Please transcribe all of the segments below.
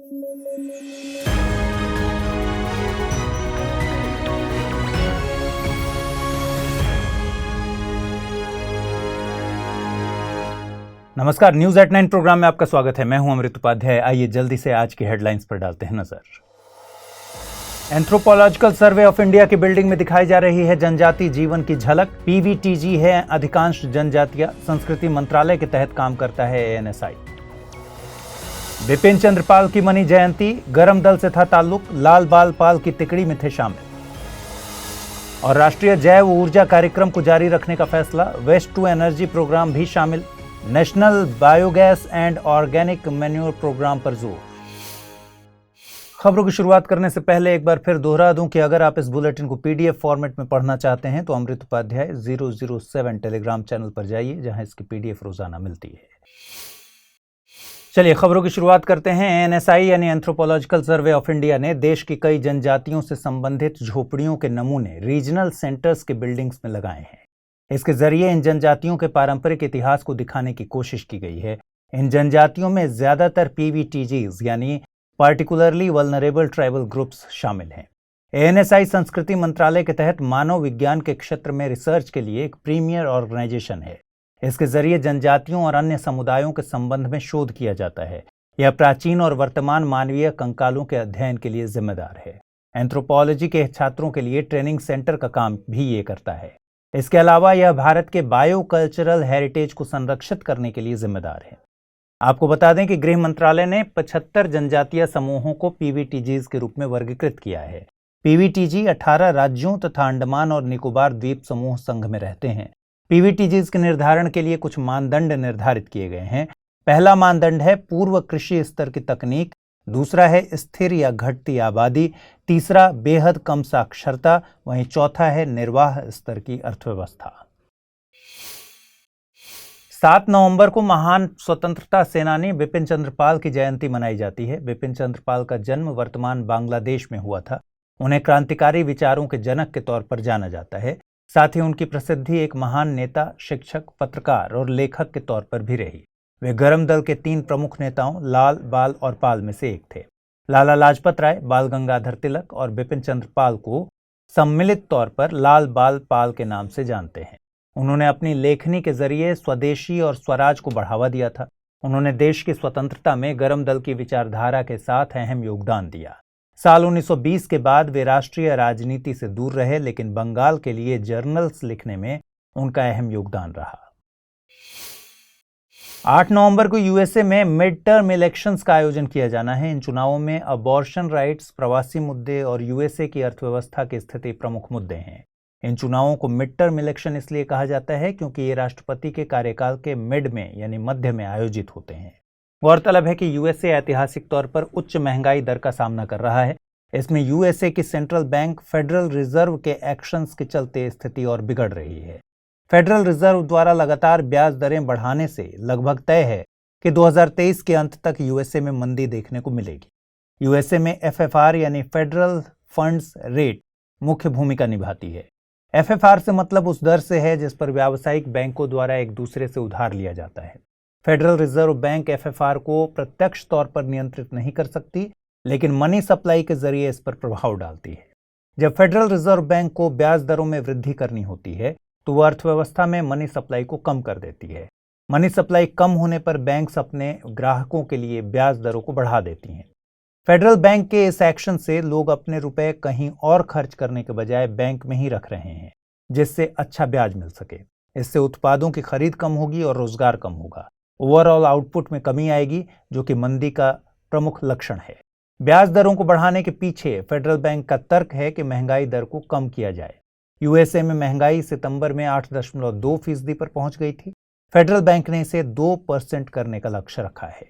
नमस्कार, news at 9 programme में आपका स्वागत है। मैं हूं अमृत उपाध्याय। आइए जल्दी से आज की हेडलाइंस पर डालते हैं नजर। एंथ्रोपोलॉजिकल सर्वे ऑफ इंडिया की बिल्डिंग में दिखाई जा रही है जनजातीय जीवन की झलक। पीवीटीजी है अधिकांश जनजातियां। संस्कृति मंत्रालय के तहत काम करता है एएनएसआई। बिपिन चंद्र पाल की मनी जयंती, गरम दल से था ताल्लुक, लाल बाल पाल की तिकड़ी में थे शामिल। और राष्ट्रीय जैव ऊर्जा कार्यक्रम को जारी रखने का फैसला, वेस्ट टू एनर्जी प्रोग्राम भी शामिल। National biogas and organic manure program पर जोर। खबरों की शुरुआत करने से पहले एक बार फिर दोहरा दूं कि अगर आप इस बुलेटिन को पीडीएफ फॉर्मेट में पढ़ना चाहते हैं तो अमृत उपाध्याय 007 टेलीग्राम चैनल पर जाइए, जहां इसकी पीडीएफ रोजाना मिलती है। चलिए खबरों की शुरुआत करते हैं। एएनएसआई यानी एंथ्रोपोलॉजिकल सर्वे ऑफ इंडिया ने देश की कई जनजातियों से संबंधित झोपड़ियों के नमूने रीजनल सेंटर्स के बिल्डिंग्स में लगाए हैं। इसके जरिए इन जनजातियों के पारंपरिक इतिहास को दिखाने की कोशिश की गई है। इन जनजातियों में ज्यादातर पीवीटीजीज यानी पार्टिकुलरली वल्नरेबल ट्राइबल ग्रुप्स शामिल हैं। एएनएसआई संस्कृति मंत्रालय के तहत मानव विज्ञान के क्षेत्र में रिसर्च के लिए एक प्रीमियर ऑर्गेनाइजेशन है। इसके जरिए जनजातियों और अन्य समुदायों के संबंध में शोध किया जाता है। यह प्राचीन और वर्तमान मानवीय कंकालों के अध्ययन के लिए जिम्मेदार है। एंथ्रोपोलॉजी के छात्रों के लिए ट्रेनिंग सेंटर का काम भी ये करता है। इसके अलावा यह भारत के बायो कल्चरल हेरिटेज को संरक्षित करने के लिए जिम्मेदार है। आपको बता दें कि गृह मंत्रालय ने 75 जनजातीय समूहों को पीवीटीजीज के रूप में वर्गीकृत किया है। पीवीटीजी 18 राज्यों तथा अंडमान और निकोबार द्वीप समूह संघ में रहते हैं। पीवीटीजीज के निर्धारण के लिए कुछ मानदंड निर्धारित किए गए हैं। पहला मानदंड है पूर्व कृषि स्तर की तकनीक, दूसरा है स्थिर या घटती आबादी, तीसरा बेहद कम साक्षरता, वहीं चौथा है निर्वाह स्तर की अर्थव्यवस्था। 7 नवंबर को महान स्वतंत्रता सेनानी बिपिन चंद्र पाल की जयंती मनाई जाती है। बिपिन चंद्र पाल का जन्म वर्तमान बांग्लादेश में हुआ था। उन्हें क्रांतिकारी विचारों के जनक के तौर पर जाना जाता है। साथ ही उनकी प्रसिद्धि एक महान नेता, शिक्षक, पत्रकार और लेखक के तौर पर भी रही। वे गरम दल के 3 प्रमुख नेताओं लाल, बाल और पाल में से एक थे। लाला लाजपत राय, बाल गंगाधर तिलक और बिपिन चंद्र पाल को सम्मिलित तौर पर लाल बाल पाल के नाम से जानते हैं। उन्होंने अपनी लेखनी के जरिए स्वदेशी और स्वराज को बढ़ावा दिया था। उन्होंने देश की स्वतंत्रता में गरम दल की विचारधारा के साथ अहम योगदान दिया। साल 1920 के बाद वे राष्ट्रीय राजनीति से दूर रहे, लेकिन बंगाल के लिए जर्नल्स लिखने में उनका अहम योगदान रहा। 8 नवंबर को यूएसए में मिड टर्म इलेक्शंस का आयोजन किया जाना है। इन चुनावों में अबॉर्शन राइट्स, प्रवासी मुद्दे और यूएसए की अर्थव्यवस्था की स्थिति प्रमुख मुद्दे हैं। इन चुनावों को मिड टर्म इलेक्शन इसलिए कहा जाता है क्योंकि ये राष्ट्रपति के कार्यकाल के मिड में यानी मध्य में आयोजित होते हैं। गौरतलब है कि यूएसए ऐतिहासिक तौर पर उच्च महंगाई दर का सामना कर रहा है। इसमें यूएसए की सेंट्रल बैंक फेडरल रिजर्व के एक्शंस के चलते स्थिति और बिगड़ रही है। फेडरल रिजर्व द्वारा लगातार ब्याज दरें बढ़ाने से लगभग तय है कि 2023 के अंत तक यूएसए में मंदी देखने को मिलेगी। यूएसए में एफएफआर यानी फेडरल फंड्स रेट मुख्य भूमिका निभाती है। एफएफआर से मतलब उस दर से है जिस पर व्यावसायिक बैंकों द्वारा एक दूसरे से उधार लिया जाता है। फेडरल रिजर्व बैंक एफएफआर को प्रत्यक्ष तौर पर नियंत्रित नहीं कर सकती, लेकिन मनी सप्लाई के जरिए इस पर प्रभाव डालती है। जब फेडरल रिजर्व बैंक को ब्याज दरों में वृद्धि करनी होती है तो वह अर्थव्यवस्था में मनी सप्लाई को कम कर देती है। मनी सप्लाई कम होने पर बैंक्स अपने ग्राहकों के लिए ब्याज दरों को बढ़ा देती हैं। फेडरल बैंक के इस एक्शन से लोग अपने रुपए कहीं और खर्च करने के बजाय बैंक में ही रख रहे हैं, जिससे अच्छा ब्याज मिल सके। इससे उत्पादों की खरीद कम होगी और रोजगार कम होगा। ओवरऑल आउटपुट में कमी आएगी, जो कि मंदी का प्रमुख लक्षण है। ब्याज दरों को बढ़ाने के पीछे फेडरल बैंक का तर्क है कि महंगाई दर को कम किया जाए। यूएसए में महंगाई सितंबर में 8.2% पर पहुंच गई थी। फेडरल बैंक ने इसे 2% करने का लक्ष्य रखा है।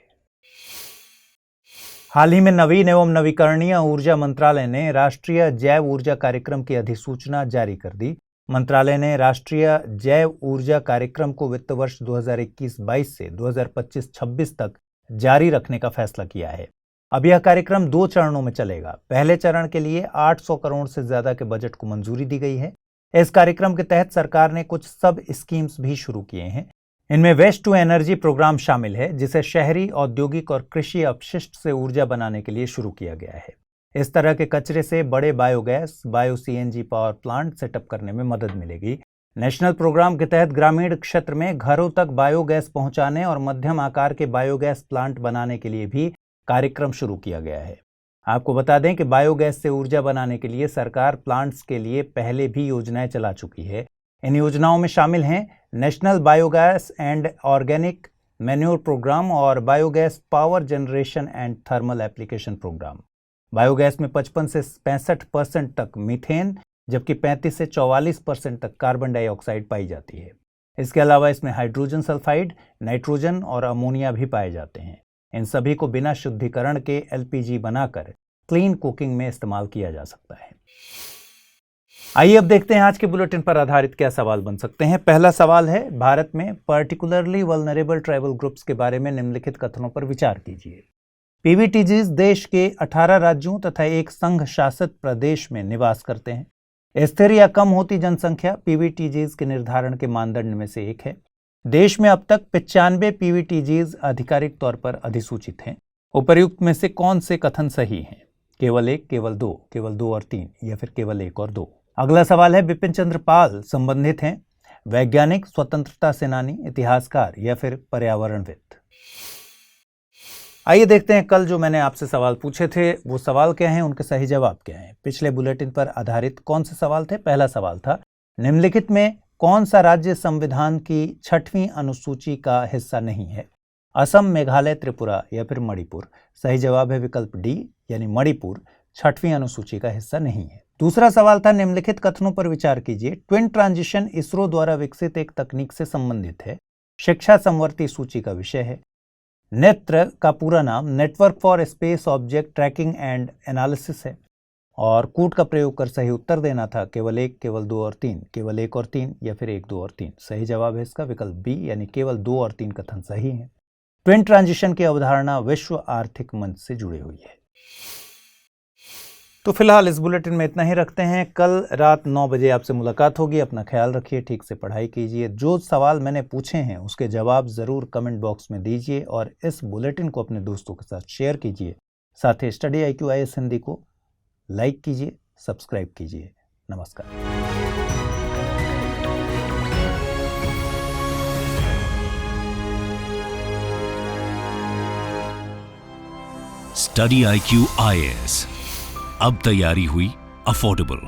हाल ही में नवीन एवं नवीकरणीय ऊर्जा मंत्रालय ने राष्ट्रीय जैव ऊर्जा कार्यक्रम की अधिसूचना जारी कर दी। मंत्रालय ने राष्ट्रीय जैव ऊर्जा कार्यक्रम को वित्त वर्ष 2021-22 से 2025-26 तक जारी रखने का फैसला किया है। अब यह कार्यक्रम 2 चरणों में चलेगा। पहले चरण के लिए 800 करोड़ से ज्यादा के बजट को मंजूरी दी गई है। इस कार्यक्रम के तहत सरकार ने कुछ सब स्कीम्स भी शुरू किए हैं। इनमें वेस्ट टू एनर्जी प्रोग्राम शामिल है, जिसे शहरी, औद्योगिक और कृषि अपशिष्ट से ऊर्जा बनाने के लिए शुरू किया गया है। इस तरह के कचरे से बड़े biogas, bio CNG power plant setup करने में मदद मिलेगी। नेशनल प्रोग्राम के तहत ग्रामीण क्षेत्र में घरों तक बायोगैस पहुंचाने और मध्यम आकार के बायोगैस प्लांट बनाने के लिए भी कार्यक्रम शुरू किया गया है। आपको बता दें कि बायोगैस से ऊर्जा बनाने के लिए सरकार प्लांट्स के लिए पहले भी योजनाएं चला चुकी है। इन योजनाओं में शामिल हैं national biogas and organic manure programme और biogas power generation and thermal application programme. Biogas में 55 से 65% तक मीथेन, जबकि 35 से 44% तक कार्बन डाइऑक्साइड पाई जाती है। इसके अलावा इसमें हाइड्रोजन सल्फाइड, नाइट्रोजन और अमोनिया भी पाए जाते हैं। इन सभी को बिना शुद्धिकरण के एलपीजी बनाकर क्लीन कुकिंग में इस्तेमाल किया जा सकता है। आइए अब देखते हैं आज के बुलेटिन पर आधारित क्या सवाल बन सकते हैं। पहला सवाल है, भारत में पर्टिकुलरली वल्नरेबल ट्राइबल ग्रुप्स के बारे में निम्नलिखित कथनों पर विचार कीजिए। पीवीटीजीज देश के 18 राज्यों तथा एक संघ शासित प्रदेश में निवास करते हैं। स्थिर या कम होती जनसंख्या पीवीटीजीज के निर्धारण के मानदंड में से एक है। देश में अब तक 95 पीवीटीजीज आधिकारिक तौर पर अधिसूचित हैं। उपर्युक्त में से कौन से कथन सही हैं? केवल 1, केवल 2, केवल 2 और 3 या फिर केवल 1 और 2? अगला सवाल है, बिपिन चंद्र पाल संबंधित हैं वैज्ञानिक, स्वतंत्रता सेनानी, इतिहासकार या फिर पर्यावरणविद? आइए देखते हैं कल जो मैंने आपसे सवाल पूछे थे वो सवाल क्या हैं, उनके सही जवाब क्या हैं। पिछले बुलेटिन पर आधारित कौन से सवाल थे? पहला सवाल था, निम्नलिखित में कौन सा राज्य संविधान की 6वीं अनुसूची का हिस्सा नहीं है? असम, मेघालय, त्रिपुरा या फिर मणिपुर? सही जवाब है विकल्प डी, यानी मणिपुर 6वीं अनुसूची का हिस्सा नहीं है। दूसरा सवाल था, निम्नलिखित कथनों पर विचार कीजिए। ट्विन ट्रांजिशन इसरो द्वारा विकसित एक तकनीक से संबंधित है। शिक्षा समवर्ती सूची का विषय है। नेत्र का पूरा नाम network for space object tracking and analysis है। और कूट का प्रयोग कर सही उत्तर देना था केवल 1, केवल 2 और 3, केवल 1 और 3 या फिर 1, 2 और 3। सही जवाब है इसका विकल्प बी, यानी केवल 2 और 3 कथन सही है। ट्विन ट्रांजिशन की अवधारणा विश्व आर्थिक मंच से जुड़ी हुई है। तो फिलहाल इस बुलेटिन में इतना ही रखते हैं। कल रात 9 बजे आपसे मुलाकात होगी। अपना ख्याल रखिए, ठीक से पढ़ाई कीजिए। जो सवाल मैंने पूछे हैं उसके जवाब ज़रूर कमेंट बॉक्स में दीजिए और इस बुलेटिन को अपने दोस्तों के साथ शेयर कीजिए। साथ ही स्टडी IQ IAS हिंदी को लाइक कीजिए, सब्सक्राइब कीजिए। नमस्कार। स्टडी IQ IAS अब तैयारी हुई अफोर्डेबल।